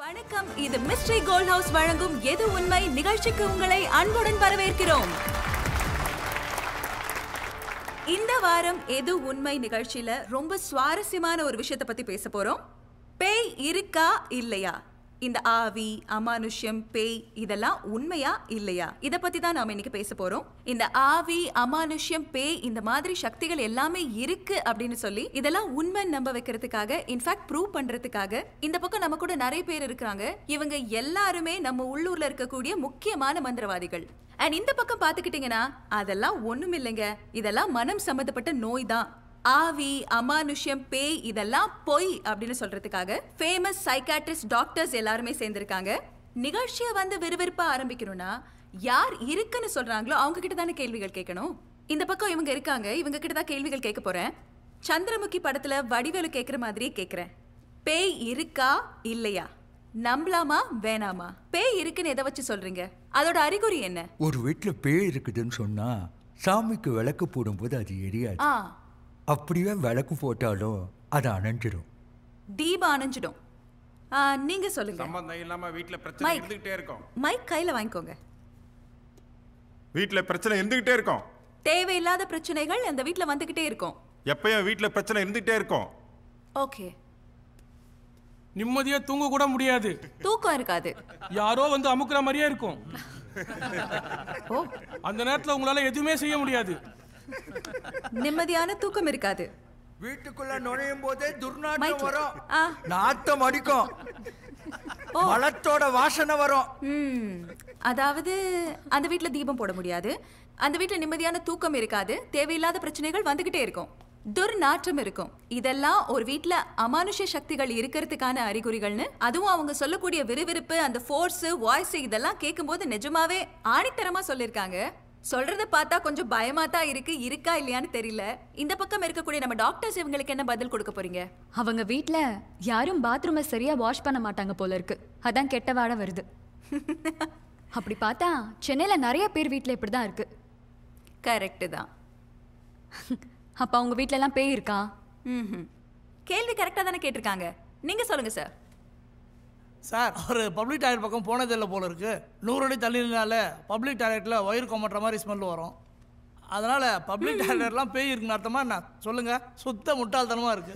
வணக்கம், இது mystery gold house வழங்கும் எது உண்மை நிகழ்ச்சிக்கு உங்களை அன்புடன் வரவேற்கிறோம். இந்த வாரம் எது உண்மை நிகழ்ச்சியில ரொம்ப சுவாரஸ்யமான ஒரு விஷயத்தை பத்தி பேச போறோம். பேய் இருக்கா இல்லையா? இந்த ஆவி, அமானுஷ்யம், பேய் இதெல்லாம் உண்மையா இல்லையா? இத பத்தி தான் நாம இன்னைக்கு பேச போறோம். இந்த ஆவி, அமானுஷ்யம், பேய் இந்த மாதிரி சக்திகள் எல்லாமே இருக்கு அப்படின்னு சொல்லி இதெல்லாம் உண்மை நம்ப வைக்கிறதுக்காக, இன்ஃபேக்ட் ப்ரூவ் பண்றதுக்காக இந்த பக்கம் நம்ம கூட நிறைய பேர் இருக்காங்க. இவங்க எல்லாருமே நம்ம உள்ளூர்ல இருக்கக்கூடிய முக்கியமான மந்திரவாதிகள். அண்ட் இந்த பக்கம் பாத்துக்கிட்டீங்கன்னா அதெல்லாம் ஒண்ணும் இல்லைங்க, இதெல்லாம் மனம் சம்பந்தப்பட்ட நோய் தான். ஆவி, அமானுஷ்யம், பேய் இதெல்லாம் பொய் அப்படின்னு சொல்றதுக்காக ஃபேமஸ் சைக்காட்ரிஸ்ட் டாக்டர்ஸ் எல்லாருமே சேர்ந்திருக்காங்க. நிகழ்ச்சியை விறுவிறுப்பா ஆரம்பிக்கணும்னா யார் இருக்குன்னு சொல்றாங்களோ அவங்க கிட்ட தானே கேள்விகள் கேட்கணும். இந்த பக்கம் இவங்க இருக்காங்க, இவங்க கிட்ட தான் கேள்விகள் கேட்க போறேன். சந்திரமுகி படத்துல வடிவேலு கேட்கிற மாதிரி கேட்கிறேன். பேய் இருக்கா இல்லையா? நம்பலாமா வேணாமா? பேய் இருக்குன்னு எதை வச்சு சொல்றீங்க? அதோட அறிகுறி என்ன? ஒரு வீட்டுல பேய் இருக்குதுன்னு சொன்னா சாமிக்கு விளக்கு போடும்போது அது எரியாது. அப்படியே விளக்கு போட்டாலும் அது அணைஞ்சிடும். தீபம் அணைஞ்சிடும். நீங்க சொல்லுங்க. சம்பந்தம் இல்லாம வீட்ல பிரச்சனை இருந்துகிட்டே இருக்கும். மைக் கையில வாங்கிக்கோங்க. வீட்ல பிரச்சனை இருந்துகிட்டே இருக்கும். தேவையில்லாத பிரச்சனைகள் அந்த வீட்ல வந்துகிட்டே இருக்கும். எப்பயும் வீட்ல பிரச்சனை இருந்துகிட்டே இருக்கும். ஓகே. நிம்மதியா தூங்க கூட முடியாது. தூக்கம் இருக்காது. யாரோ அமுக்குற மாதிரியே இருக்கும். அந்த நேரத்துல உங்களால எதுவுமே செய்ய முடியாது. நிம்மதியான தூக்கம் இருக்காது. வீட்டுக்குள்ள நுழையும் போதே துர்நாற்றம் வரும், நாத்தம் அடிக்கும், மலத்தோட வாசனை வரும். அதாவது அந்த வீட்ல தீபம் போட முடியாது, அந்த வீட்ல நிம்மதியான தூக்கம் இருக்காது, தேவையில்லாத பிரச்சனைகள் வந்துகிட்டே இருக்கும், துர்நாற்றம் இருக்கும். இதெல்லாம் ஒரு வீட்ல அமானுஷ்ய சக்திகள் இருக்கிறதுக்கான அறிகுறிகள்னு, அதுவும் அவங்க சொல்லக்கூடிய விறுவிறுப்பு, அந்த ஃபோர்ஸ், வாய்ஸ் இதெல்லாம் கேட்கும்போது நிஜமாவே ஆணித்தரமா சொல்லிருக்காங்க. சொல்றத பார்த்தா கொஞ்சம் பயமா தான் இருக்கு, இருக்கா இல்லையான்னு தெரியல. இந்த பக்கம் இருக்கக்கூடிய நம்ம டாக்டர்ஸ் இவங்களுக்கு என்ன பதில் கொடுக்க போறீங்க? அவங்க வீட்ல யாரும் பாத்ரூமை சரியா வாஷ் பண்ண மாட்டாங்க போல இருக்கு, அதான் கெட்ட வாடை வருது. அப்படி பார்த்தா சென்னையில நிறைய பேர் வீட்ல இப்படிதான் இருக்கு. கரெக்ட் தான். அப்ப அவங்க வீட்ல எல்லாம் பேய் இருக்கா? கேள்வி கரெக்டா தானே கேட்டிருக்காங்க. நீங்க சொல்லுங்க சார். சார், ஒரு பப்ளிக் டாய்லெட் பக்கம் போனதில்லை போல இருக்கு. 100 அடி தள்ளினால பப்ளிக் டாய்லெட்டில் வயிறு கொமட்டுற மாதிரி ஸ்மெல் வரும். அதனால் பப்ளிக் டாய்லெட்லாம் பேய் இருக்குன்னு அர்த்தமா என்ன? சொல்லுங்க. சுத்த முட்டாள்தனமாக இருக்கு.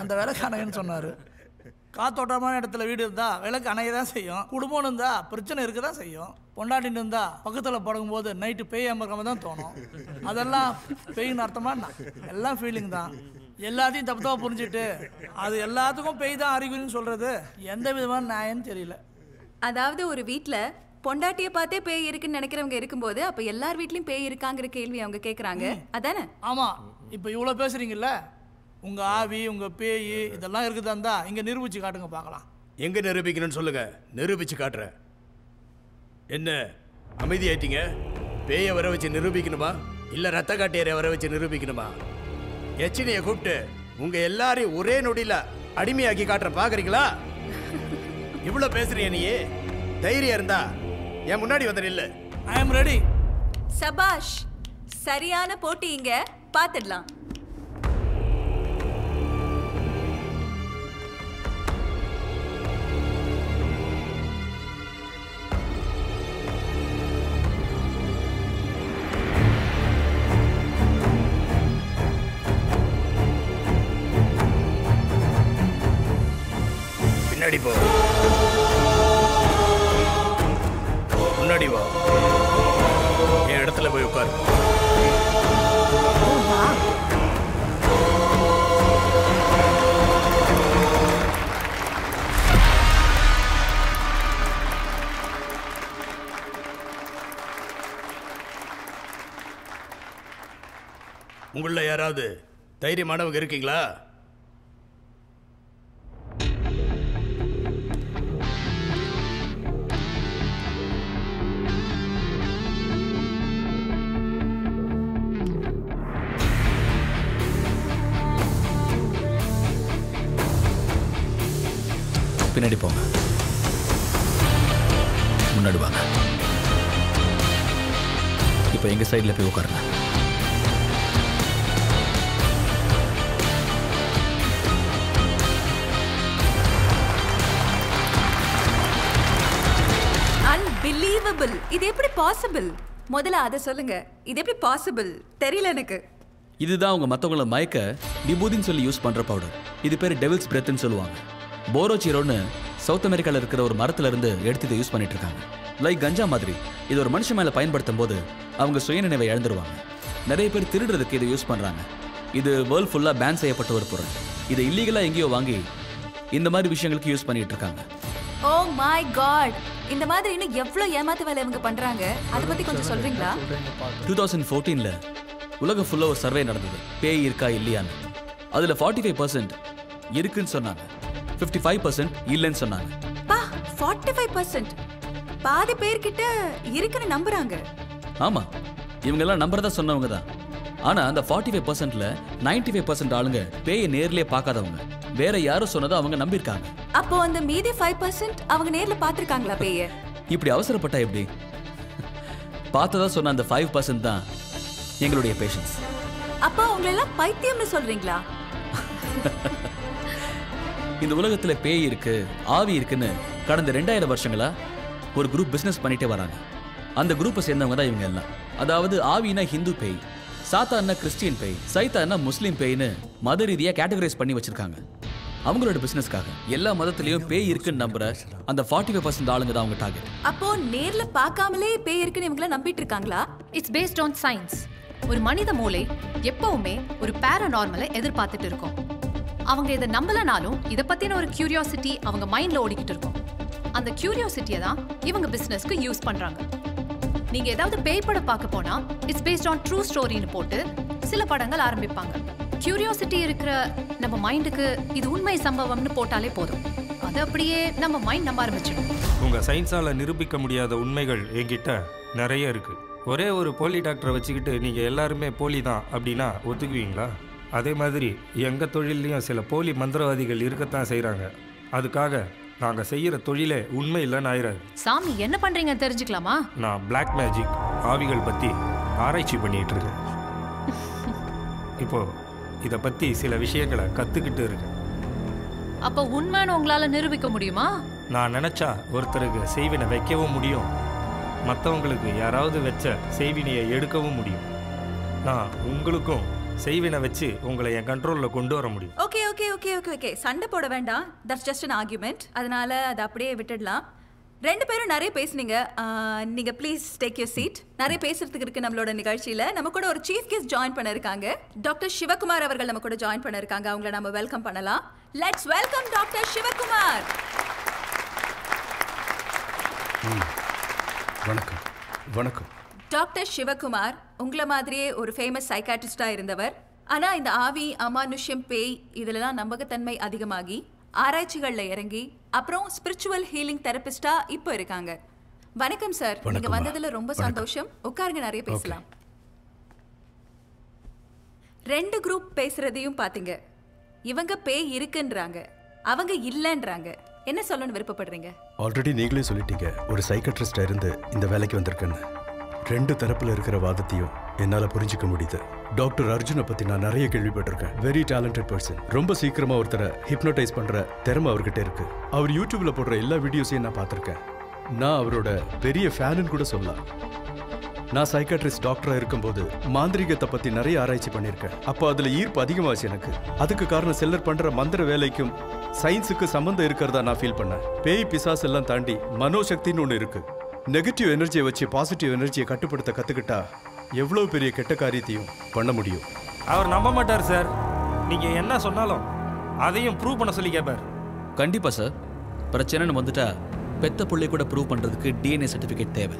அந்த விளக்கு அணையன்னு சொன்னார். காத்தோட்டமான இடத்துல வீடு இருந்தால் விளக்கு அணைய தான் செய்யும். குடும்பம்னு இருந்தால் பிரச்சனை இருக்க தான் செய்யும். பொண்டாட்டின்னு இருந்தால் பக்கத்தில் படுக்கும்போது நைட்டு பேய் அமர்க்காம தான் தோணும். அதெல்லாம் பேயின்னு அர்த்தமா என்ன? எல்லாம் ஃபீலிங் தான். எல்லாத்தையும் தப்பு தப்பாக புரிஞ்சுட்டு அது எல்லாத்துக்கும் பேய் தான் அறிகுறின்னு சொல்றது எந்த விதமான நியாயம்னு தெரியல. அதாவது ஒரு வீட்டில் பொண்டாட்டியை பார்த்தே பேய் இருக்குன்னு நினைக்கிறவங்க இருக்கும்போது அப்போ எல்லார் வீட்லையும் பேய் இருக்காங்கிற கேள்வி அவங்க கேட்குறாங்க, அதானே? ஆமாம். இப்போ இவ்வளோ பேசுறீங்கல்ல, உங்கள் ஆவி, உங்கள் பேய் இதெல்லாம் இருக்குதா இருந்தா இங்கே நிரூபிச்சு காட்டுங்க பார்க்கலாம். எங்கே நிரூபிக்கணும்னு சொல்லுங்க, நிரூபிச்சு காட்டுறேன். என்ன அமைதியாயிட்டீங்க? பேயை வர வச்சு நிரூபிக்கணுமா இல்லை ரத்த காட்டியரை வர வச்சு நிரூபிக்கணுமா? எச்சினியை கூப்பிட்டு உங்க எல்லாரையும் ஒரே நொடியில அடிமையாக்கி காட்டுற பாக்குறீங்களா? இவ்வளவு பேசுறீங்க, நீ தைரியம் இருந்தா என் முன்னாடி வந்து நில்லு. ஐ அம் ரெடி. சபாஷ், சரியான போட்டி, இங்க பாத்துடலாம். முன்னாடி போ, முன்னாடி வா, என் இடத்துல போய் உட்காரு. உங்கள யாராவது தைரியமானவங்க இருக்கீங்களா? பின்னாடி போங்க, முன்னாடி வாங்க. இப்போ எங்கள் சைடில் போய் உட்காருங்க. பாசிபிள்? இது எப்படி பாசிபிள்? முதல்ல அதை சொல்லுங்க. இது எப்படி பாசிபிள்? தெரியல எனக்கு. இதுதான் அவங்க மற்றவங்கள மயக்க விபூதின்னு சொல்லி யூஸ் பண்ற பவுடர். இது பேர் டெவில்ஸ் பிரெத்னு சொல்லுவாங்க. போரோச்சிரோன்னு சவுத் அமெரிக்காவில் இருக்கிற ஒரு மரத்துல இருந்து எடுத்து இதை யூஸ் பண்ணிட்டு இருக்காங்க. லைக் கஞ்சா மாதிரி. இது ஒரு மனுஷன் மேல பயன்படுத்தும் போது அவங்க சுயநினைவை இழந்துருவாங்க. நிறைய பேர் திருடுறதுக்கு இதை யூஸ் பண்றாங்க. இது வேர்ல்ட் ஃபுல்லா பேன் செய்யப்பட்ட ஒரு பொருள். இதை இல்லீகலா எங்கேயோ வாங்கி இந்த மாதிரி விஷயங்களுக்கு யூஸ் பண்ணிட்டு இருக்காங்க. ஓ மை காட், இந்த மாதிரி இன்னும் எவ்வளவு ஏமாத்து வேலை இவங்க பண்றாங்க, அதை பத்தி கொஞ்சம் சொல்றீங்களா? 2014ல உலகம் ஃபுல்லா ஒரு சர்வே நடந்தது, பேய் இருக்கா இல்லையான்னு. அதுல 45% இருக்குன்னு சொன்னாங்க, 55% இல்லைன்னு சொன்னாங்க. பா, 45%? பாதி பேர்கிட்ட இருக்குன்னு நம்புறாங்க. ஆமா, இவங்க எல்லாம் நம்புறதா சொன்னவங்க தான். ஆனா அந்த 45%ல 95% ஆளுங்க பேயை நேர்லயே பார்க்காதவங்க. வேற யாரும் சொன்னதை அவங்க நம்பியிருக்காங்க. அப்போ அந்த மீதி 5% அவங்க நேர்ல பாத்திருக்காங்களா பேய? இப்படி அவசரப்பட்டா எப்படி? பார்த்ததா சொன்ன அந்த 5% தான் எங்களுடைய பேஷன்ஸ். அப்போ அவங்களை எல்லாம் பைத்தியம்னு சொல்றீங்களா? இந்த உலகத்துல பேய் இருக்கு, ஆவி இருக்குன்னு கடந்த 2000 வருஷங்களா ஒரு குரூப் பிசினஸ் பண்ணிட்டே வராங்க. அந்த குரூப்பை சேர்ந்தவங்க தான் இவங்க எல்லாம். அதாவது ஆவினா ஹிந்து பேய், சாத்தான்னா கிறிஸ்டியன் பேய், சைத்தான்னா முஸ்லீம் பேய்னு மத ரீதியா கேட்டகரைஸ் பண்ணி வச்சிருக்காங்க. அவங்களோட பிசினஸ்க்காக எல்லா மதத்திலயும் பேய் இருக்குன்னு நம்புற அந்த 45% ஆளுங்க தான் அவங்க டார்கெட். அப்போ நேர்ல பார்க்காமலே பேய் இருக்குன்னு இவங்கள நம்பிட்டு இருக்காங்களா? It's based on science. ஒரு மனித மூளை எப்பவுமே ஒரு பாராநார்மலை எதிர்பார்த்துட்டு இருக்கும். அவங்க இதை நம்பலனாலும் இதை பத்தின ஒரு கியூரியாசிட்டி அவங்க மைண்ட்ல ஓடிக்கிட்டு இருக்கும். அந்த கியூரியாசிட்டியை தான் இவங்க பிசினஸ்க்கு யூஸ் பண்றாங்க. நீங்க ஏதாவது பேய் படம் பார்க்க போனா இட்ஸ் பேஸ்ட் ஆன் ட்ரூ ஸ்டோரின்னு போட்டு சில படங்கள் ஆரம்பிப்பாங்க. கியூரியாசிட்டி இருக்கிற நம்ம மைண்டுக்கு இது உண்மை சம்பவம்னு போட்டாலே போதும், அது அப்படியே நம்ம மைண்ட் நம்ப ஆரம்பிச்சிடும். உங்க சயின்ஸால நிரூபிக்க முடியாத உண்மைகள் என்கிட்ட நிறைய இருக்கு. ஒரே ஒரு போலி டாக்டரை வச்சுக்கிட்டு நீங்க எல்லாருமே போலி தான் அப்படின்னா ஒத்துக்குவீங்களா? அதே மாதிரி எங்க தொழிலையும் சில போலி மந்திரவாதிகள் இருக்கத்தான் செய்யறாங்க. அதுக்காக நாங்க செய்யற தொழிலே உண்மை இல்லைன்னு ஆயிராது. சாமி, என்ன பண்றீங்க தெரிஞ்சுக்கலாமா? நான் பிளாக் மேஜிக் ஆவிகள் பத்தி ஆராய்ச்சி பண்ணிட்டு இருக்கேன். இப்போ இதை பத்தி சில விஷயங்களை கத்துக்கிட்டு இருக்கேன். அப்ப உண்மைன்னு உங்களால நிரூபிக்க முடியுமா? நான் நினைச்சா ஒருத்தருக்கு செய்வினை வைக்கவும் முடியும், மற்றவங்களுக்கு யாராவது வச்ச செய்வினையை எடுக்கவும் முடியும். நான் உங்களுக்கும் செய்வினை வச்சு உங்களை என் கண்ட்ரோல்ல கொண்டு வர முடியும். Okay okay okay okay okay சண்டை போட வேண்டாம். That's just an argument. அதனால அதை அப்படியே விட்டுடலாம். ரெண்டு பேரும் நிறைய பேசுனீங்க. நீங்க ப்ளீஸ் டேக் யூர் சீட். நிறைய பேசுறதுக்கு இருக்கு நம்மளோட நிகழ்ச்சியில. நம்ம கூட ஒரு சீஃப் கெஸ்ட் ஜாயின் பண்ண இருக்காங்க. டாக்டர் சிவகுமார் அவர்கள் நம்ம கூட ஜாயின் பண்ண இருக்காங்க. அவங்கள நம்ம வெல்கம் பண்ணலாம். Let's welcome doctor Sivakumar. வணக்கம். வணக்கம் டாக்டர் சிவகுமார் உங்களை மாதிரியே ஒரு ஃபேமஸ் சைக்காட்ரிஸ்டா இருந்தவர். ஆனா இந்த ஆவி, அமானுஷ்யம், பேய் இதுலலாம் நம்பகத்தன்மை அதிகமாகி ஆராய்ச்சிகள்ல இறங்கி அப்புறம் ஸ்பிரிச்சுவல் ஹீலிங் தெரபிஸ்டா இப்போ இருக்காங்க. வணக்கம் சார். நீங்க வந்ததுல ரொம்ப சந்தோஷம். உட்காருங்க, நிறைய பேசலாம். ரெண்டு குரூப் பேசுறதையும் பாத்தீங்க. இவங்க பேய் இருக்குன்றாங்க, அவங்க இல்லைன்றாங்க. என்ன சொல்லணும்னு விருப்பப்படுறீங்க? ஆல்ரெடி நீங்களே சொல்லிட்டீங்க ஒரு சைக்காட்ரிஸ்டா இருந்து இந்த வேலைக்கு வந்திருக்கேன்னு. ரெண்டு தரப்புல இருக்கிற வாதத்தையும் என்னால புரிஞ்சுக்க முடியுது. டாக்டர் அர்ஜுனை பத்தி நான் நிறைய கேள்விப்பட்டிருக்கேன். Very talented person. ரொம்ப சீக்கிரமா ஒருத்தரை ஹிப்னோடைஸ் பண்ற திறமை அவர்கிட்ட இருக்கு. அவர் யூடியூப்ல போடுற எல்லா வீடியோஸையும் நான் பார்த்திருக்கேன். நான் அவரோட பெரிய ஃபேனுன்னு கூட சொல்லலாம். நான் சைக்காட்ரிஸ்ட் டாக்டரா இருக்கும்போது மாந்திரிகத்தை பத்தி நிறைய ஆராய்ச்சி பண்ணியிருக்கேன். அப்போ அதுல ஈர்ப்பு அதிகமாச்சு எனக்கு. அதுக்கு காரணம் சிலர் பண்ற மந்திர வேலைக்கும் சயின்ஸுக்கு சம்பந்தம் இருக்கிறதா நான் ஃபீல் பண்ணேன். பேய் பிசாஸ் எல்லாம் தாண்டி மனோசக்தின்னு ஒன்று இருக்கு. நெகட்டிவ் எனர்ஜியை வச்சு பாசிட்டிவ் எனர்ஜியை கட்டுப்படுத்த கத்துக்கிட்டா எவ்வளவு பெரிய கெட்ட காரியத்தையும் பண்ண முடியும். அவர் நம்ப மாட்டார் சார். நீங்க என்ன சொன்னாலும் அதையும் ப்ரூவ் பண்ண சொல்லி கேட்பார். கண்டிப்பா சார். பிரச்சனைன்னு வந்துட்டா பெத்த பிள்ளை கூட ப்ரூவ் பண்றதுக்கு டிஎன்ஏ சர்டிஃபிகேட் தேவை.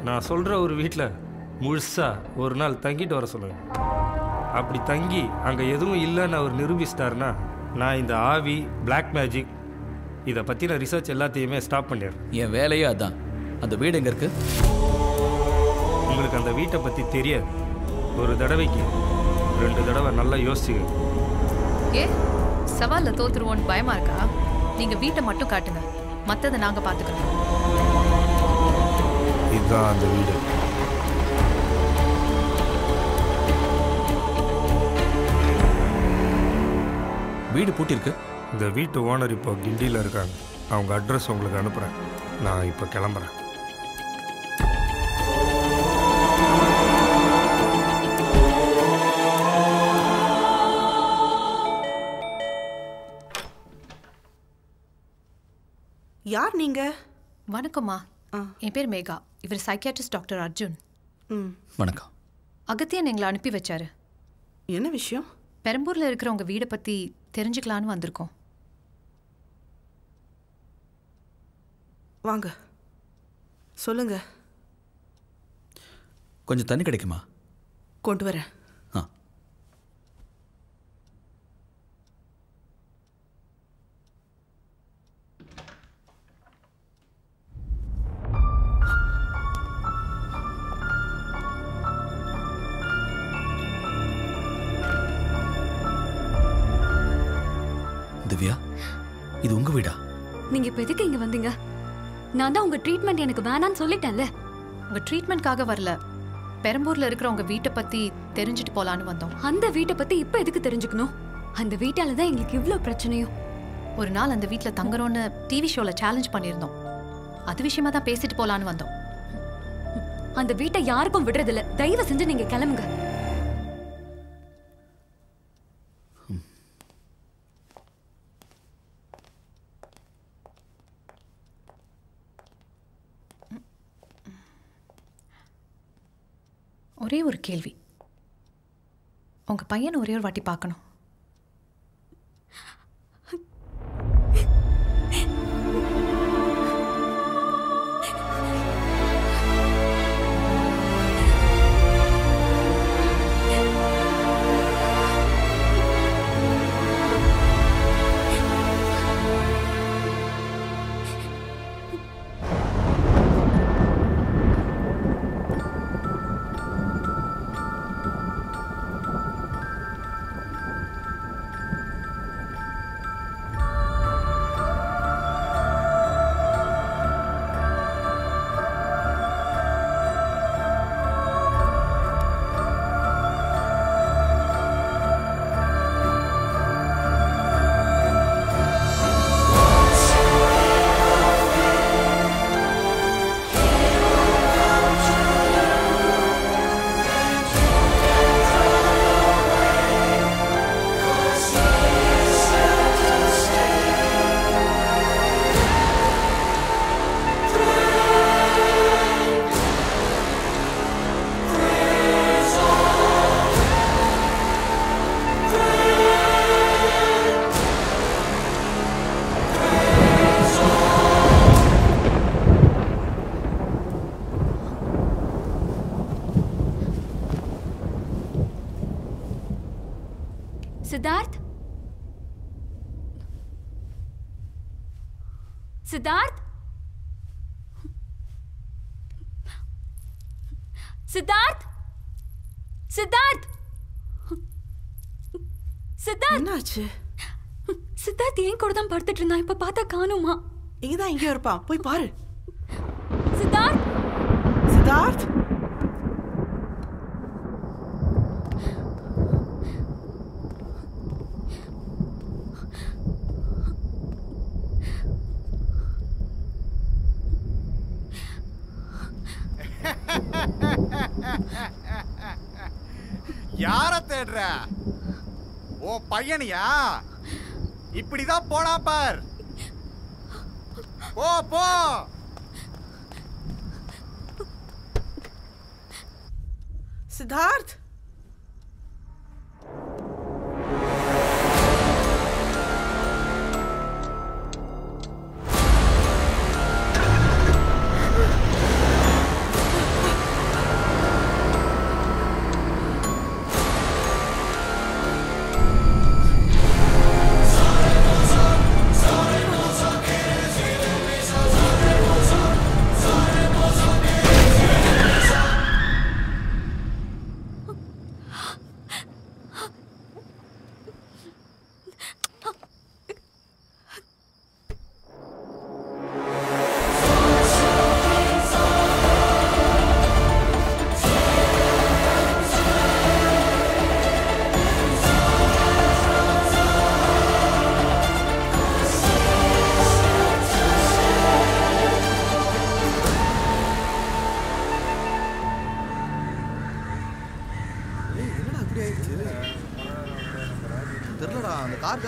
நான் சொல்ற ஒரு வீட்டில் முழுசா ஒரு நாள் தங்கிட்டு வர சொல்லுங்க. அப்படி தங்கி அங்கே எதுவும் இல்லைன்னு அவர் நிரூபிச்சிட்டாருன்னா நான் இந்த ஆவி, பிளாக் மேஜிக் இதை பற்றின ரிசர்ச் எல்லாத்தையுமே ஸ்டாப் பண்ணிடுறேன். என் வேலையே அதான். அந்த வீடு எங்கே இருக்கு? உங்களுக்கு அந்த வீட்டை பற்றி தெரியாது. ஒரு தடவைக்கு 2 தடவை நல்லா யோசிச்சுங்க. ஏ, சவால்ல தோத்துருவோன்னு பயமா இருக்கா? நீங்க வீட்டை மட்டும் காட்டுங்க, மற்றதை நாங்கள் பார்த்துக்கிறோம். இதுதான் அந்த வீடு. வீடு பூட்டிருக்கு. இந்த வீட்டு ஓனர் இப்போ கிண்டியில் இருக்காங்க. அவங்க அட்ரஸ் உங்களுக்கு அனுப்புகிறேன். நான் இப்போ கிளம்புறேன். யார் நீங்க? வணக்கம்மா. என் பேர் மேகா. இவர் சைக்கியாட்ரிஸ்ட் டாக்டர் அர்ஜுன். வணக்கம். அகத்தியன் எங்களை அனுப்பி வச்சாரு. என்ன விஷயம்? பெரம்பூர்ல இருக்கிற உங்க வீடை பத்தி தெரிஞ்சுக்கலான்னு வந்திருக்கோம். வாங்க, சொல்லுங்க. கொஞ்சம் தண்ணி கிடைக்குமா? கொண்டு வரேன். திவ்யா, இது உங்க வீடா? நீங்க இப்ப எதுக்கு இங்க வந்தீங்க? நான் தான் உங்க ட்ரீட்மெண்ட் எனக்கு வேணான்னு சொல்லிட்டேன்ல. உங்க ட்ரீட்மெண்ட்காக வரல, பெரம்பூர்ல இருக்கிற உங்க வீட்டை பத்தி தெரிஞ்சுட்டு போலான்னு வந்தோம். அந்த வீட்டை பத்தி இப்ப எதுக்கு தெரிஞ்சுக்கணும்? அந்த வீட்டால தான் எங்களுக்கு இவ்ளோ பிரச்சனையும். ஒரு நாள் அந்த வீட்ல தங்குறோன்னு டிவி ஷோல சேலஞ்ச் பண்ணியிருந்தோம். அது விஷயமா தான் பேசிட்டு போலான்னு வந்தோம். அந்த வீட்டை யாருக்கும் விடுறதில்ல. தயவு செஞ்சு நீங்க கிளம்புங்க. ஒரே ஒரு கேள்வி, உங்க பையனை ஒரே ஒரு வாட்டி பார்க்கணும். सिद्धार्थ, सिद्धार्थ, सिद्धार्थ, सिद्धार्थ, सिद्धार्थ. என்னாச்சு? சித்தார்த் ஏன் கூட தான் படுத்துட்டு இருந்தான். இப்ப பார்த்தா காணுமா? இங்கதான் இங்கே இருப்பான், போய் பாரு. சித்தார்த், சித்தார்த். யார தேடுற? ஓ பையனியா? இப்படிதான் போனா பார். போ போ. சித்தார்த்,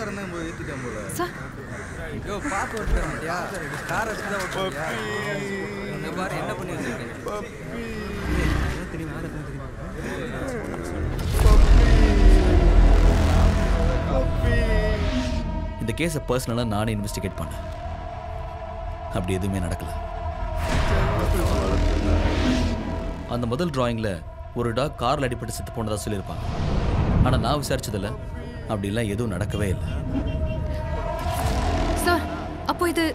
காரன் தான் போய் ஏத்திட்டான் போல. சார் யோ பாத்து ஓட்டுறியா? கார் எடுத்து தான் ஓட்டுறியா? இங்க பாரு என்ன பண்ணி வச்சிருக்கேன். தெரியுமா? யாரை தெரியுமா? இந்த கேஸை பர்சனலாக நானே இன்வெஸ்டிகேட் பண்ணேன். அப்படி எதுவுமே நடக்கல. அந்த முதல் டிராயிங்கில் ஒரு டாக் காரில் அடிப்பட்டு செத்து போனதா சொல்லியிருப்பாங்க. ஆனால் நான் விசாரிச்சதில்ல, அப்படிலாம் எதுவும் நடக்கவே இல்லை. சார் அப்போ இது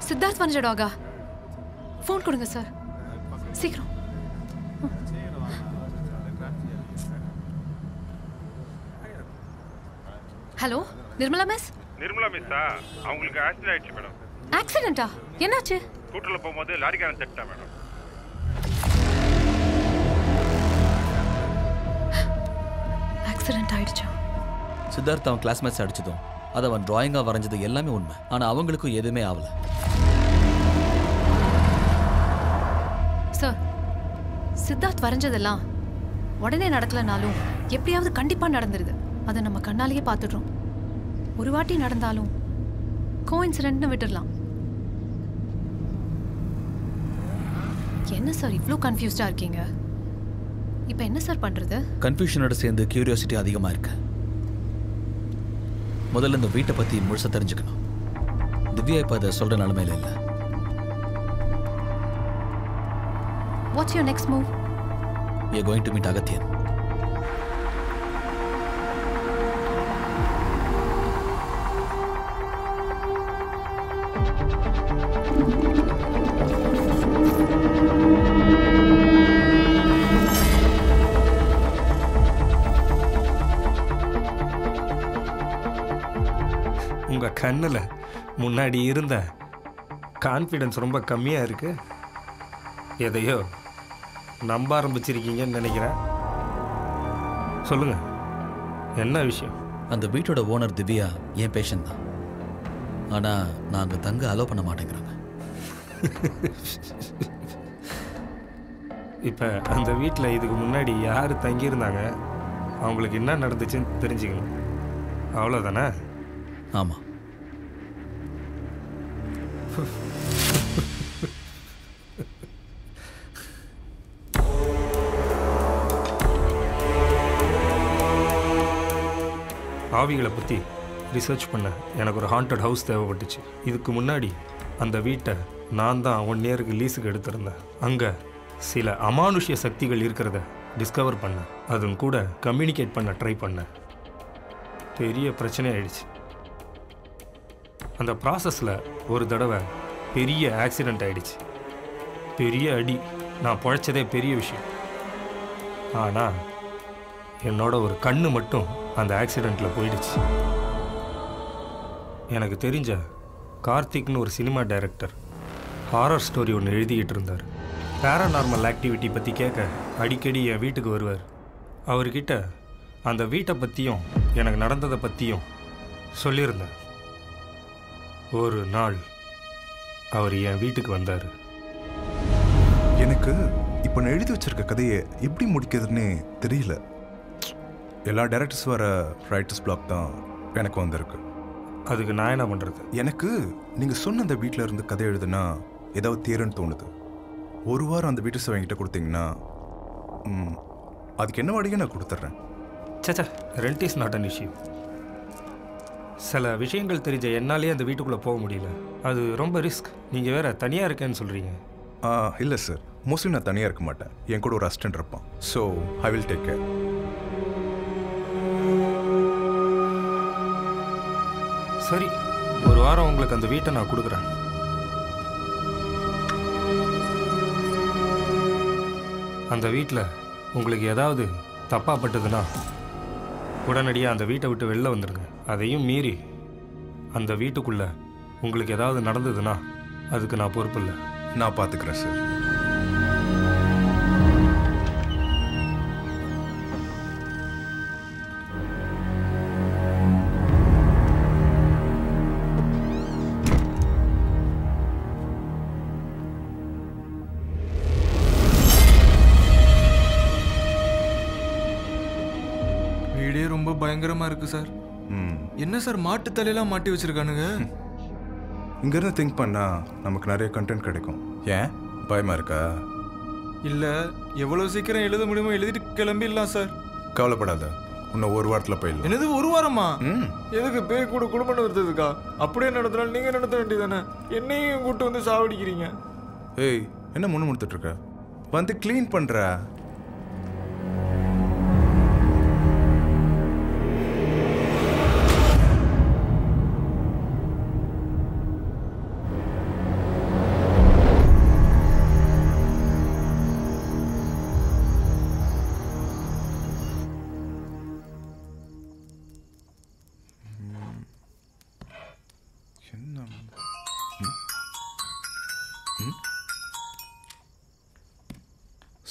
சித்தார்த் வரைஞ்ச டாகா? ஃபோன் கொடுங்க சார் சீக்கிரம். Hello Nirmala miss. நிர்மலா மிஸ்ஸா? அவங்களுக்கு ஆக்சிடென்ட் ஆயிடுச்சு மேடம். ஆக்சிடென்ட்டா? என்னாச்சு? ஸ்கூட்டர்ல போகும்போது லாரிக்காரன் தட்டிட்டான் மேடம். ஆக்சிடென்ட் ஆயிடுச்சா? சித்தார்த் அவன் கிளாஸ்மேட்ஸ் அடிச்சதும் அதை அவன் டிராயிங்காக வரைஞ்சது எல்லாமே உண்மை. ஆனால் அவங்களுக்கும் எதுவுமே ஆகலை. சார் சித்தார்த் வரைஞ்சதெல்லாம் உடனே நடக்கலனாலும் எப்படியாவது கண்டிப்பா நடந்துருது. அதை நம்ம கண்ணாலேயே பார்த்துடுறோம். ஒரு வாட்டி நடந்தாலும் கோஇன்சிடென்ட்னு விட்டுடலாம். என்ன சார் இவ்வளோ கன்ஃபியூஸ்டா இருக்கீங்க? இப்போ என்ன சார் பண்றது? கன்ஃபியூஷனோட சேர்ந்து கியூரியாசிட்டி அதிகமாக இருக்கு. முதல்ல இந்த வீட்டை பற்றி முழுசாக தெரிஞ்சுக்கணும். திவ்யா இப்போ அதை சொல்கிற நிலைமையில இல்லை. What's your next move? We are going to meet Agathian. உங்க கண்ணில் முன்னாடி இருந்த கான்ஃபிடன்ஸ் ரொம்ப கம்மியாக இருக்கு. எதையோ நம்ப ஆரம்பிச்சிருக்கீங்கன்னு நினைக்கிறேன். சொல்லுங்க என்ன விஷயம்? அந்த வீட்டோட ஓனர் திவ்யா என் பேஷண்ட் தான். ஆனால் நான் அங்கே தங்க அலோவ் பண்ண மாட்டேங்கிறாங்க. இப்போ அந்த வீட்டில் இதுக்கு முன்னாடி யார் தங்கியிருந்தாங்க, அவங்களுக்கு என்ன நடந்துச்சுன்னு தெரிஞ்சுக்கணும். அவ்வளோதானே? ஆமாம். ஆவிகளை பற்றி ரிசர்ச் பண்ண எனக்கு ஒரு ஹாண்டட் ஹவுஸ் தேவைப்பட்டுச்சு. இதுக்கு முன்னாடி அந்த வீட்டை நான் தான் 1 இயருக்கு லீஸுக்கு எடுத்திருந்தேன். அங்கே சில அமானுஷ்ய சக்திகள் இருக்கிறத டிஸ்கவர் பண்ணேன். அதுவும் கூட கம்யூனிகேட் பண்ண ட்ரை பண்ணேன். பெரிய பிரச்சனை ஆயிடுச்சு. அந்த ப்ராசஸில் ஒரு தடவை பெரிய ஆக்சிடெண்ட் ஆயிடுச்சு. பெரிய அடி. நான் பொழைச்சதே பெரிய விஷயம். ஆனால் என்னோட ஒரு கண்ணு மட்டும் அந்த ஆக்சிடெண்ட்டில் போயிடுச்சு. எனக்கு தெரிஞ்ச கார்த்திக்னு ஒரு சினிமா டைரக்டர் ஹாரர் ஸ்டோரி ஒன்று எழுதிக்கிட்டு இருந்தார். பேராநார்மல் ஆக்டிவிட்டி பற்றி கேட்க அடிக்கடி என் வீட்டுக்கு வருவார். அவர்கிட்ட அந்த வீட்டை பற்றியும் எனக்கு நடந்ததை பற்றியும் சொல்லியிருந்தேன். ஒரு நாள் அவர் என் வீட்டுக்கு வந்தார். எனக்கு இப்போ நான் எழுதி வச்சிருக்க கதையை எப்படி முடிக்கிறதுன்னே தெரியல. எல்லா டைரக்டர்ஸ் வர ரைட்டர்ஸ் பிளாக் தான் எனக்கு வந்திருக்கு. அதுக்கு நான் என்ன பண்ணுறது? எனக்கு நீங்கள் சொன்ன அந்த வீட்டில் இருந்து கதை எழுதுனா ஏதாவது தேருன்னு தோணுது. ஒரு வாரம் அந்த வீட்டு சேவை என்கிட்ட கொடுத்தீங்கன்னா அதுக்கு என்ன வாடகை நான் கொடுத்துட்றேன். சச்சா, rent is not an issue. சில விஷயங்கள் தெரிஞ்ச என்னாலே அந்த வீட்டுக்குள்ளே போக முடியல. அது ரொம்ப ரிஸ்க். நீங்கள் வேற தனியாக இருக்கேன்னு சொல்கிறீங்க. இல்லை சார், மோஸ்ட்லி நான் தனியாக இருக்க மாட்டேன். என் கூட ஒரு அசிஸ்டன்ட் இருப்பான். So I will take care. சரி, ஒரு வாரம் உங்களுக்கு அந்த வீட்டை நான் கொடுக்குறேன். அந்த வீட்டில் உங்களுக்கு ஏதாவது தப்பாக பட்டதுன்னா உடனடியாக அந்த வீட்டை விட்டு வெளில வந்துடுங்க. அதையும் மீறி அந்த வீட்டுக்குள்ளே உங்களுக்கு ஏதாவது நடந்ததுன்னா அதுக்கு நான் பொறுப்பு இல்லை. நான் பார்த்துக்கிறேன் சார். வீடே ரொம்ப பயங்கரமாக இருக்குது சார். என்ன சார் மாட்டு தலையெல்லாம் மாட்டி வச்சிருக்கானுங்க? இங்கேருந்து திங்க் பண்ணா நமக்கு நிறைய கண்டென்ட் கிடைக்கும். ஏன் பயமா இருக்கா? இல்லை, எவ்வளோ சீக்கிரம் எழுத முடியுமோ எழுதிட்டு கிளம்பிடலாம் சார். கவலைப்படாத, இன்னும் ஒரு வாரத்தில் போயிடலாம். என்னது ஒரு வாரமா? எதுக்கு பேய் கூட குடும்பம் நடத்துறதுக்கா? அப்படியே நடத்தினாலும் நீங்கள் நடத்த வேண்டியதானே? என்னையும் கூப்பிட்டு வந்து சாவடிக்கிறீங்க. ஏய், என்ன முன்னு முடித்துட்டு இருக்க? வந்து க்ளீன் பண்ற.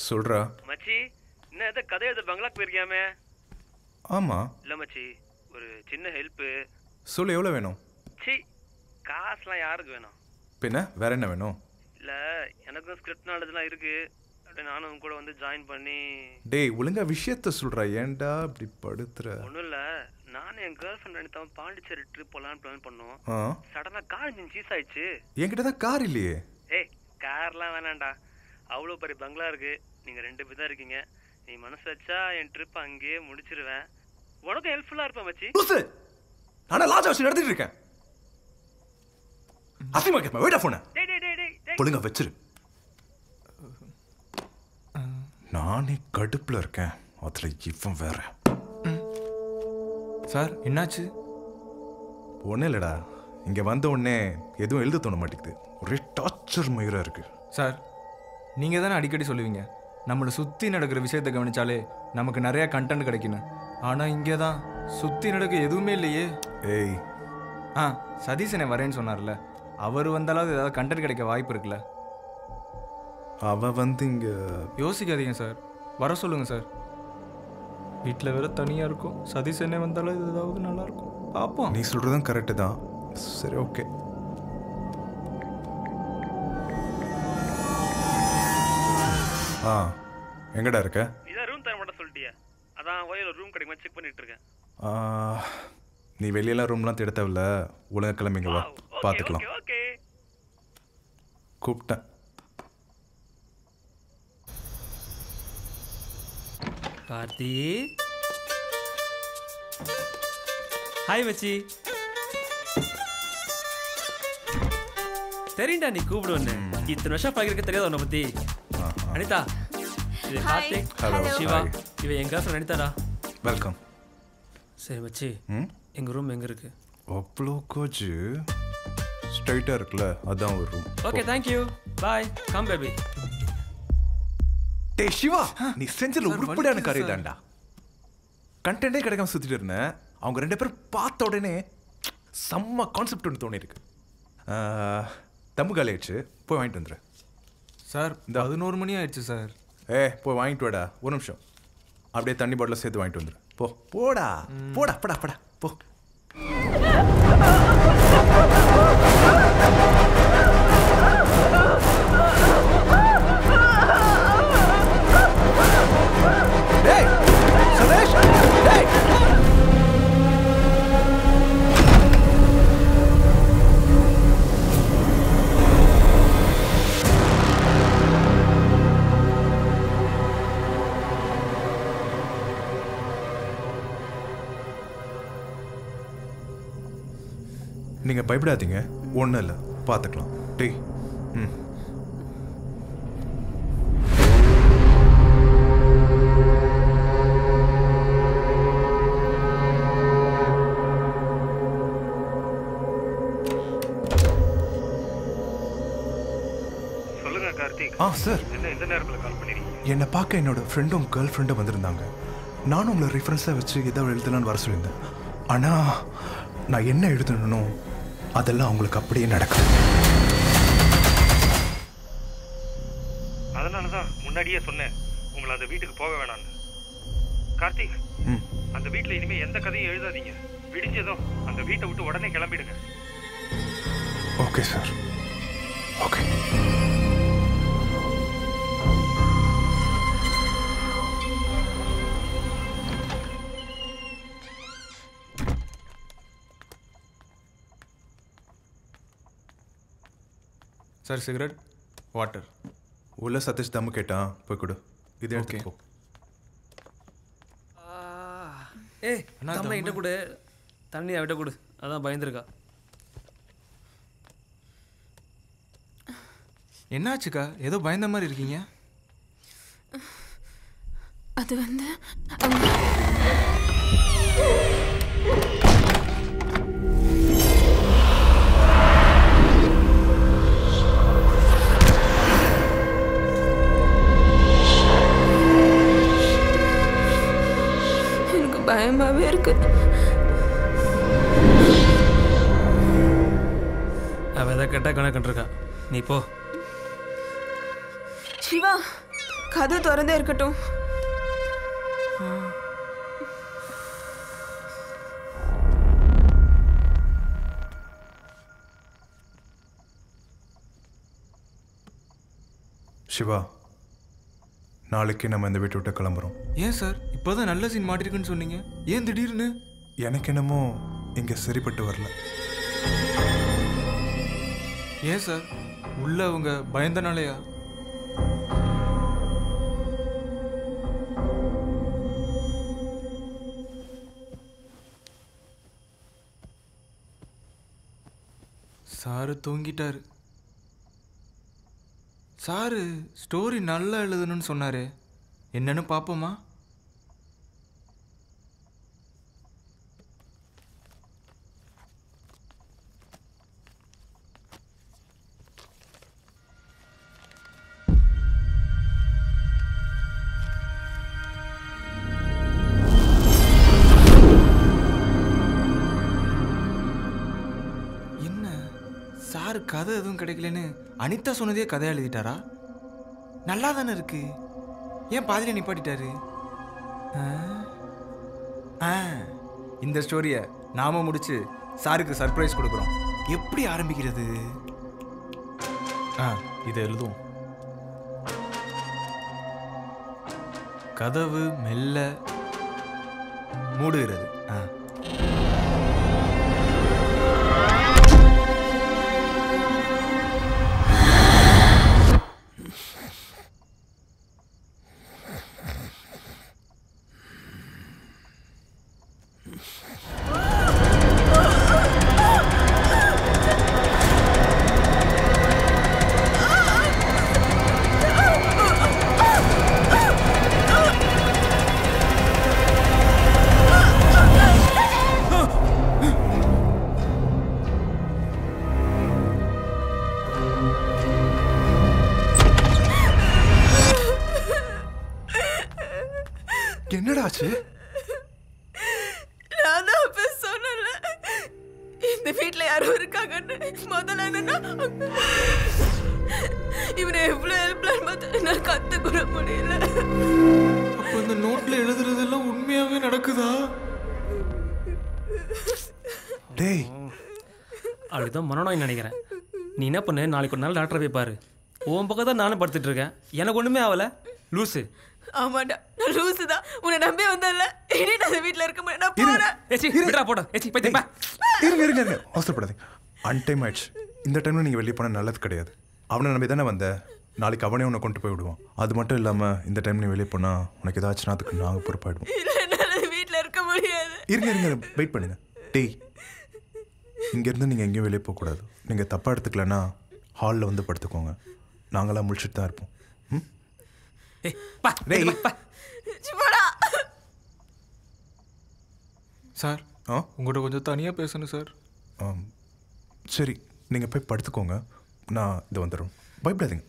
சொல்றா மச்சி. என்ன ஏதோ கதை எழுத பங்களாக்கு போயிருக்கியாமே? ஆமா. இல்ல மச்சி, ஒரு சின்ன ஹெல்ப்பு. சொல்லு, எவ்வளோ வேணும்? சி, காசுலாம் யாருக்கு வேணும்? பின்ன வேற என்ன வேணும்? இல்ல, எனக்கும் ஸ்கிரிப்ட் நாலேஜ்லாம் இருக்கு. அப்படியே நானும் உங்க கூட வந்து ஜாயின் பண்ணி. டேய், ஒழுங்கா விஷயத்த சொல்றா, ஏன்டா இப்படி படுத்துற? ஒன்றும் இல்லை, நானும் என் கேர்ள் ஃப்ரெண்ட் அனிதாவும் பாண்டிச்சேரி ட்ரிப் போகலான்னு பிளான் பண்ணோம். சடனாக கார் இன்ஜின் சீஸ் ஆயிடுச்சு. என்கிட்ட தான் கார் இல்லையே. ஏய், கார்லாம் வேணாண்டா, அவ்வளோ பெரிய பங்களா இருக்கு. நீங்கள் 2 பேர் தான் இருக்கீங்க. நீ மனசு வச்சா என் ட்ரிப் அங்கேயே முடிச்சிருவேன். உனக்கும் ஹெல்ப்ஃபுல்லாக இருப்பேன் மச்சி. நான் லாஜா வச்சு நடத்திட்டு இருக்கேன். அசிமா கேட்பேன். வெயிட் போன ஒழுங்கா வச்சிரு. நானே கடுப்புல இருக்கேன், அதுல இவன் வேற. சார் என்னாச்சு? ஒன்றும் இல்லைடா, இங்கே வந்த உடனே எதுவும் எழுத தோண மாட்டேங்குது. ஒரே டார்ச்சர் மயிரா இருக்கு. சார், நீங்கள் தானே அடிக்கடி சொல்லுவீங்க நம்மளை சுற்றி நடக்கிற விஷயத்தை கவனிச்சாலே நமக்கு நிறையா கண்டென்ட் கிடைக்கணும். ஆனால் இங்கே தான் சுற்றி நடக்க எதுவுமே இல்லையே. ஏய், சதீஷனை வரேன்னு சொன்னார்ல, அவர் வந்தாலும் ஏதாவது கண்டென்ட் கிடைக்க வாய்ப்பு இருக்குல்ல? அவ வந்து இங்கே யோசிக்காதீங்க சார், வர சொல்லுங்கள் சார். வீட்டில் வேற தனியாக இருக்கும். சதீஷனே வந்தாலும் ஏதாவது நல்லாயிருக்கும். பார்ப்போம். நீ சொல்கிறதும் கரெக்டு தான். சரி, ஓகே. எங்கடா இருக்க? இதான் ரூம் தர மாட்டேன் சொல்லிட்டியா? அதான் ஓயில் ரூம் கிடைக்குமா செக் பண்ணிட்டு இருக்கேன். நீ வெளியெல்லாம் ரூம்லாம் தேட தேவையில்ல, ஒழுங்கா கிளம்பிங்க வா, பார்த்துக்கலாம். கூப்பிட்டேன். கார்த்தி, ஹாய் மச்சி. தெரியும்டா நீ கூப்பிடுவேன்னு. இத்தனை வருஷம் பழகிருக்க தெரியாது உன்னை பத்தி. அனிதா, இது கார்த்திக், சிவா, இவன் என் கேர்ள் ஃப்ரெண்ட் அனிதாடா. வெல்கம். சரி மச்சி, எங்க ரூம் எங்க இருக்கு? அவ்வளோ கோச்சு ஸ்ட்ரைட்டாக இருக்குல்ல, அதான் ஒரு ரூம். ஓகே, தேங்க்யூ, பாய், கம் பேபி. டே சிவா, நீ செஞ்சல உருப்படியான காரியம் தான்டா. கண்டென்ட்டே கிடைக்காம சுத்திட்டு இருந்தேன். அவங்க 2 பேரும் பார்த்த உடனே செம்ம கான்செப்ட் ஒன்று தோணிருக்கு. தம்பு காலி ஆயிடுச்சு, போய் வாங்கிட்டு வந்துடுறேன். சார், இந்த 11 மணி ஆயிடுச்சு சார். போய் வாங்கிட்டு வாடா. ஒரு நிமிஷம், அப்படியே தண்ணி பாட்டில் சேர்த்து வாங்கிட்டு வந்துடு. போடா போடா படா படா போ. டேய் சதீஷ், டேய் நீங்கள் பயப்படாதீங்க, ஒன்றும் இல்லை, பார்த்துக்கலாம். டேய், சொல்லுங்க கார்த்திக். சார், என்ன இந்த நேரத்தில் கால் பண்ணிருக்கீங்க? என்னை பார்க்க என்னோட ஃப்ரெண்டும் கேர்ள் ஃப்ரெண்டும் வந்திருந்தாங்க. நானும் உங்களை ரெஃபரன்ஸாக வச்சு ஏதாவது எழுதலான்னு வர சொல்லியிருந்தேன். ஆனால் நான் என்ன எழுதணும்னோ அதெல்லாம் அவங்களுக்கு அப்படியே நடக்கும். அதனால தான் முன்னாடியே சொன்னேன் உங்களை அந்த வீட்டுக்கு போக வேணான்னு. கார்த்திக், அந்த வீட்டில் இனிமே எந்த கதையும் எழுதாதீங்க. விடிஞ்சதும் அந்த வீட்டை விட்டு உடனே கிளம்பிடுங்க. Okay sir, okay. Sir cigarette water. உள்ள சதீஷ் தம்மு கேட்டான், போய் கொடு. இது ஓகே. ஏய் தம்மை என்கிட்ட கொடு, தண்ணி அவட்ட கொடு, அதான் பயந்துருக்கா. என்னாச்சுக்கா, ஏதோ பயந்த மாதிரி இருக்கீங்க? அது வந்து எனக்கு பயமாவே இருக்கு. அவ எதை கேட்டா கணக்குன்றிருக்கா, நீ போ. சிவா, கதை திறந்தே இருக்கட்டும். சிவா, நாளைக்கு நம்ம இந்த வீட்டை விட்டு கிளம்புறோம். ஏன் சார், இப்போதான் நல்ல சீன் மாட்டிருக்குன்னு சொன்னீங்க, ஏன் திடீர்னு? எனக்கு என்னமோ இங்கே சரிப்பட்டு வரல. ஏன் சார், உள்ள அவங்க பயந்தனாலையா? சாரு தூங்கிட்டாரு. சாரு ஸ்டோரி நல்லா எழுதணும்னு சொன்னாரு, என்னன்னு பார்ப்போமா? சார் கதை எதுவும் கிடைக்கலன்னு அனிதா சொன்னதே கதையா எழுதிட்டாரா? நல்லா தானே இருக்கு, ஏன் பாதியில நிப்பாட்டிட்டாரு? இந்த ஸ்டோரியை நாம முடிச்சு சாருக்கு சர்ப்ரைஸ் கொடுக்குறோம். எப்படி ஆரம்பிக்கிறது? இதை எழுதுவோம். கதவு மெல்ல மூடுகிறது. என்னடா ஆச்சு? நான் தான் அப்ப சொன்னேன்ல, இந்த வீட்டுல யாரும் இருக்காங்கன்னு. முதல்ல என்னன்னா இவனை எவ்வளவு ஹெல்ப்லாம் பார்த்து நான் கத்துக்கூட முடியல. அப்ப இந்த நோட்ல எழுதுறதெல்லாம் உண்மையாவே நடக்குதா? டேய், அப்படிதான் மனநோய் நினைக்கிறேன். நீ என்ன பண்ணு, நாளைக்கு ஒரு நாள் டாக்டரை போய் பாரு. உன் பக்கம் தான் நானும் படுத்துட்டு இருக்கேன், எனக்கு ஒண்ணுமே ஆகல. லூசு. ஆமாண்டா, நான் லூசு தான். உன்னை நம்பி வந்தேன்ல, இனி நான் வீட்டுல இருக்க முடியாது. நான் போறேன். ஏச்சி விடுடா, போடா. ஏச்சி போய் திரும்ப. இருங்க, அவசரப்படாதீங்க. அன்டைம் ஆயிடுச்சு. இந்த டைம்ல நீங்க வெளியே போனா நல்லது கிடையாது. அவனை நம்பி தானே வந்த, நாளைக்கு அவனே உன்னை கொண்டு போய் விடுவான். அது மட்டும் இல்லாம இந்த டைம் நீ வெளியே போனா உனக்கு ஏதாச்சுன்னா அதுக்கு நாங்க பொறுப்பாயிடுவோம். வீட்டுல இருக்க முடியாது. இருங்க, வெயிட் பண்ணுங்க. டேய், இங்கேருந்து நீங்கள் எங்கேயும் வெளியே போகக்கூடாது. நீங்கள் தப்பாக எடுத்துக்கலன்னா ஹாலில் வந்து படுத்துக்கோங்க, நாங்களாம் முழிச்சிட்டு தான் இருப்போம். சார், உங்கள்கிட்ட கொஞ்சம் தனியாக பேசணும் சார். சரி, நீங்கள் போய் படுத்துக்கோங்க, நான் இது வந்துடும். பயப்படாதீங்க,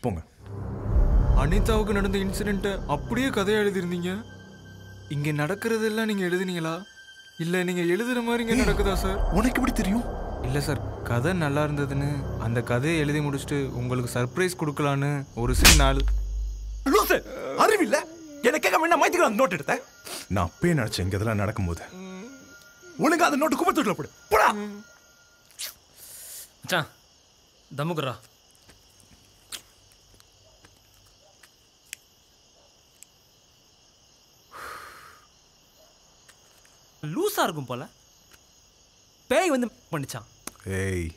போங்க. அனிதாவுக்கு நடந்த இன்சிடென்ட்டை அப்படியே கதையாக எழுதியிருந்தீங்க. இங்கே நடக்கிறதெல்லாம் நீங்கள் எழுதுனீங்களா, இல்லை நீங்கள் எழுதுகிற மாதிரி இங்கே நடக்குதா சார்? உனக்கு எப்படி தெரியும்? இல்லை சார், கதை நல்லா இருந்ததுன்னு அந்த கதையை எழுதி முடிச்சுட்டு உங்களுக்கு சர்ப்ரைஸ் கொடுக்கலான்னு ஒரு சில நாள். அறிவில்லை, எனக்கு என்ன மைத்திகள் அந்த நோட் எடுத்தேன். நான் அப்பயே நினச்சேன் இங்கே இதெல்லாம் நடக்கும்போது. உனக்கு அந்த நோட்டு குப்பத்தூட்டில் போடு. போடா மச்சான், தம்முக்குறா. லூஸா இருக்கும் போல, பேய் வந்து பண்ணிச்சான். ஏய்,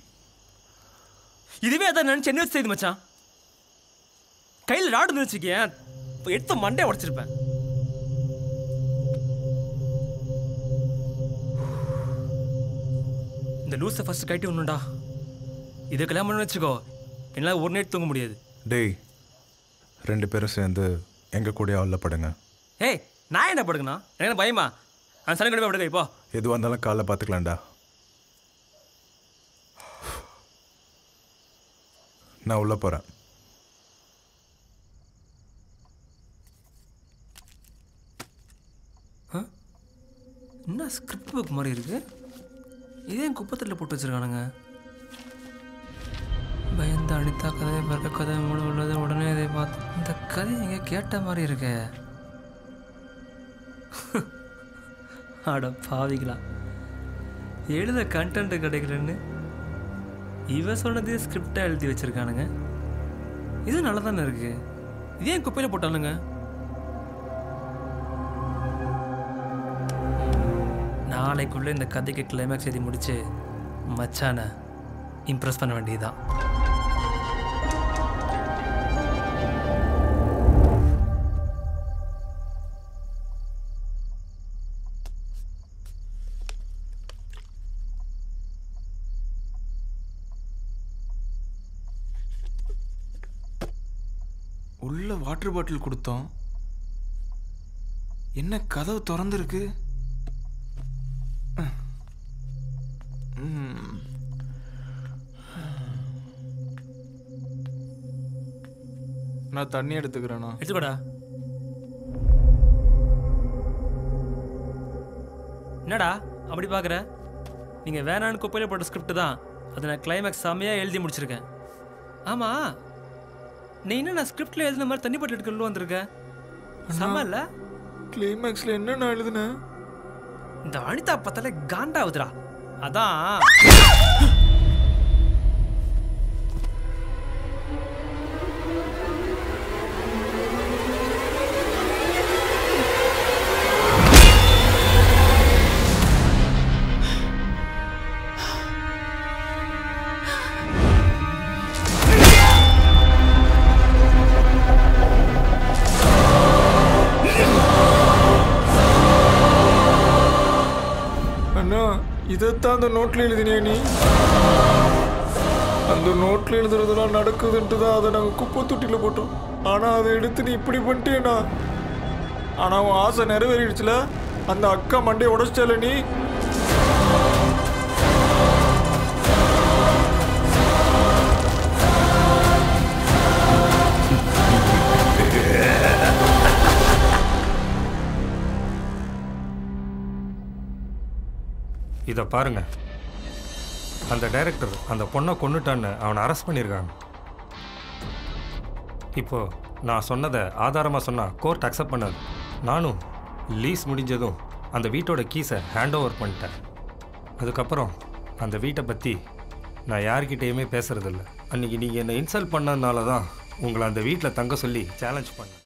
இதுவே அதான் நினச்சி என்ன செய்யுது மச்சான்? கையில் ராடு வச்சுக்கேன், எடுத்து மண்டே உடச்சிருப்பேன். இந்த லூஸை ஃபர்ஸ்ட் கட்டி ஒண்ணுடா. இதை கல்யாணம் பண்ணு வச்சுக்கோ, என்னால் ஒரு நைட் தூங்க முடியாது. டேய், 2 பேரும் சேர்ந்து எங்க கூட உள்ள படுங்க. ஏய், நான் என்ன படுங்கண்ணா? எனக்கு பயமா? அந்த சனி கூட படுக்க இப்போ. எதுவாக இருந்தாலும் காலைல பார்த்துக்கலாம்டா. நான் உள்ள போறேன். என்ன ஸ்கிரிப்ட் புக் மாதிரி இருக்கு? இதே குப்பத்தில் போட்டு வச்சிருக்கானுங்க. பயந்த அனிதா கதை பிறக்க கதை மூணு உள்ளது உடனே இதை பார்த்து இந்த கதை எங்கே கேட்ட மாதிரி இருக்கே. அட பாவிங்களா, எழுத கண்டென்ட் கிடைக்கலன்னு இவன் சொன்னதே ஸ்கிரிப்டாக எழுதி வச்சிருக்கானுங்க. இது நல்லா தானே இருக்கு, இதே குப்பையில் போட்டானுங்க. நாளைக்குள்ளே இந்த கதைக்கு கிளைமேக்ஸ் எழுதி முடிச்சு மச்சானை இம்ப்ரெஸ் பண்ண வேண்டியதுதான். உள்ள வாட்டர் பாட்டில் கொடுத்தோம், என்ன கதவு திறந்துருக்கு? நான் தண்ணி எடுத்துக்கிறேண்ணா. எடுத்துக்கோடா. என்னடா அப்படி பார்க்குற? நீங்கள் வேணான்னு குப்பையில் போட்ட ஸ்கிரிப்ட் தான், அதை நான் கிளைமேக்ஸ் செம்மையாக எழுதி முடிச்சிருக்கேன். ஆமாம், நீ என்ன நான் ஸ்கிரிப்டில் எழுதின மாதிரி தண்ணி பாட்டில் எடுக்க வந்திருக்க? செம்ம இல்லை? கிளைமேக்ஸில் என்ன நான் எழுதுனேன்? இந்த அனிதா பார்த்தாலே காண்டாவுதுடா. அதான் இதைத்தான் அந்த நோட்டில் எழுதினியா நீ? அந்த நோட்டில் எழுதுறதுலாம் நடக்குதுன்ட்டு தான் அதை நாங்கள் குப்பை தொட்டியில் போட்டோம். ஆனால் அதை எடுத்து நீ இப்படி பண்ணிட்டேண்ணா. ஆனால் அவன் ஆசை நிறைவேறிடுச்சுல, அந்த அக்கா மண்டையை உடச்சிட்டால நீ. இதை பாருங்க, அந்த டைரக்டர் அந்த பொண்ணை கொன்னுட்டான்னு அவனை அரெஸ்ட் பண்ணியிருக்காங்க. இப்போ நான் சொன்னதை ஆதாரமாக சொன்னால் கோர்ட் அக்செப்ட் பண்ணாது. நானும் லீஸ் முடிஞ்சதும் அந்த வீட்டோட கீஸை ஹேண்ட் ஓவர் பண்ணிட்டேன். அதுக்கப்புறம் அந்த வீட்டை பற்றி நான் யார்கிட்டேயுமே பேசுறதில்ல. அன்றைக்கி நீங்கள் என்னை இன்சல்ட் பண்ணதுனால தான் உங்களை அந்த வீட்டில் தங்க சொல்லி சேலஞ்ச் பண்ணேன்.